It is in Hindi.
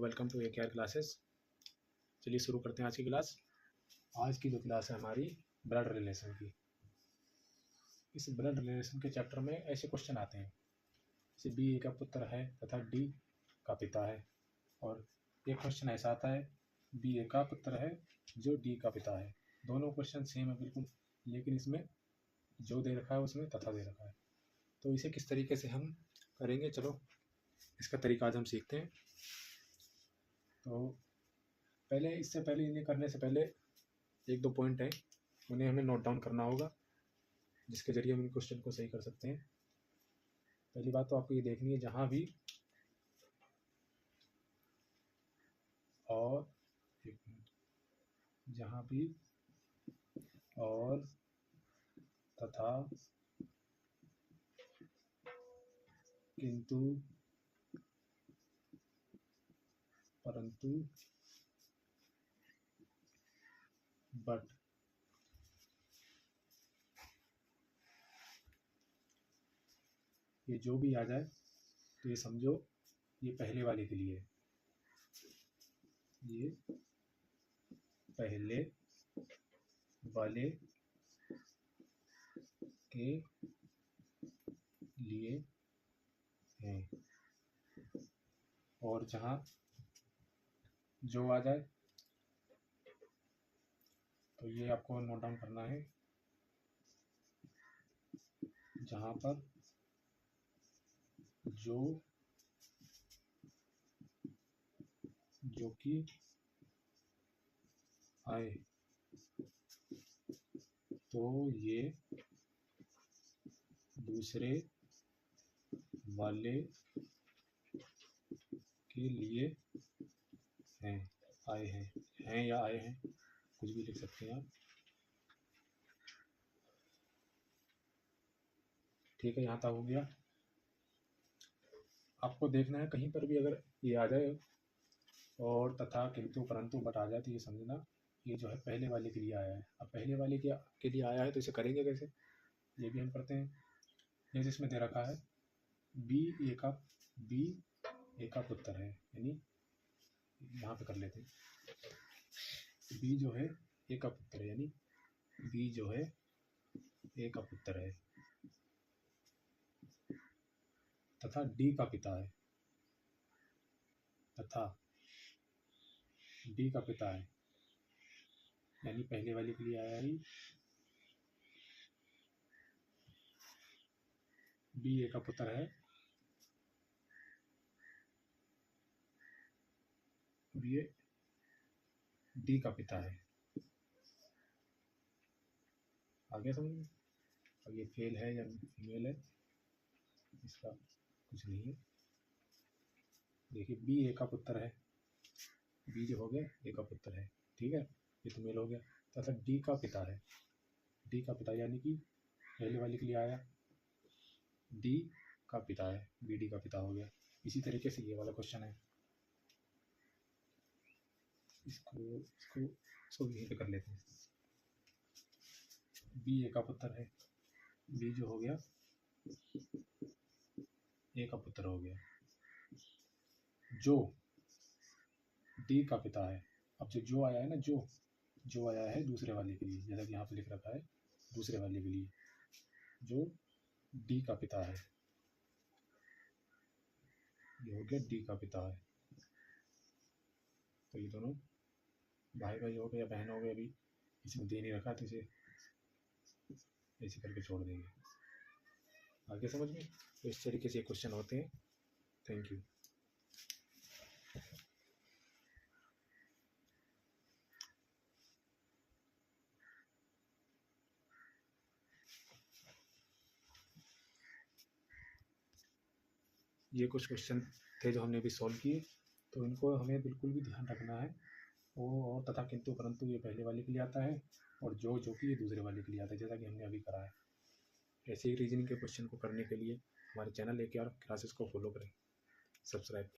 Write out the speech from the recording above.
Welcome to AKR classes. चलिए शुरू करते हैं आज की क्लास। आज की जो क्लास है हमारी ब्लड रिलेशन की। इस ब्लड रिलेशन के चैप्टर में ऐसे क्वेश्चन आते हैं जैसे बी ए का पुत्र है तथा डी का पिता है, और एक क्वेश्चन ऐसा आता है बी ए का पुत्र है जो डी का पिता है। दोनों क्वेश्चन सेम है बिल्कुल, लेकिन इसमें जो दे रखा है उसमें तथा दे रखा है। तो इसे किस तरीके से हम करेंगे, चलो इसका तरीका आज हम सीखते हैं। तो इससे पहले इन्हें करने से पहले एक दो पॉइंट हैं, उन्हें हमें नोट डाउन करना होगा, जिसके जरिए हम इन क्वेश्चन को सही कर सकते हैं। पहली बात तो आपको ये देखनी है, जहाँ भी और तथा किंतु परंतु बट ये जो भी आ जाए तो ये समझो ये पहले वाले के लिए है, ये पहले वाले के लिए है। और जहाँ जो आ जाए तो ये आपको नोट डाउन करना है, जहाँ पर जो कि आए तो ये दूसरे वाले के लिए हैं, आए हैं या आए हैं, कुछ भी लिख सकते हैं आप। ठीक है, यहाँ तक हो गया। आपको देखना है कहीं पर भी अगर ये आ जाए और तथा किंतु परंतु बट आ जाए तो ये समझना ये जो है पहले वाले के लिए आया है। अब पहले वाले के लिए आया है तो इसे करेंगे कैसे, ये भी हम करते हैं। जैसे इसमें दे रखा है बी ए का पुत्र है, यानी यहाँ पे कर लेते हैं बी जो है ए का पुत्र है, यानी बी जो है ए का पुत्र है तथा डी का पिता है, यानी पहले वाले के लिए आया ही बी ए का पुत्र है, ये डी का पिता है। आगे समझ। अब ये फेल है या फीमेल है इसका कुछ नहीं है। देखिए बी ए का पुत्र है, बी जो हो गया ए का पुत्र है, ठीक है, ये तो मेल हो गया। तथा डी का पिता है, डी का पिता यानी कि पहले वाले के लिए आया डी का पिता है, बी डी का पिता हो गया। इसी तरीके से ये वाला क्वेश्चन है, इसको यहीं पे कर लेते हैं। बी ए का पुत्र है, बी जो हो गया ए का पुत्र हो गया, जो डी का पिता है। अब जो आया है ना, जो आया है दूसरे वाले के लिए, जैसा कि यहाँ पे लिख रखा है दूसरे वाले के लिए, जो डी का पिता है, ये हो गया डी का पिता है। तो ये दोनों भाई भाई हो गए या बहन हो गए, अभी इसमें दे नहीं रखा तो इसे ऐसे करके छोड़ देंगे। आगे समझ में। तो इस तरीके से क्वेश्चन होते हैं। Thank you. ये कुछ क्वेश्चन थे जो हमने अभी सॉल्व किए, तो इनको हमें बिल्कुल भी ध्यान रखना है। और तथा किंतु परंतु ये पहले वाले के लिए आता है, और जो कि ये दूसरे वाले के लिए आता है, जैसा कि हमने अभी करा है। ऐसे ही रीजनिंग के क्वेश्चन को करने के लिए हमारे चैनल AKR क्लासेस को फॉलो करें, सब्सक्राइब करें।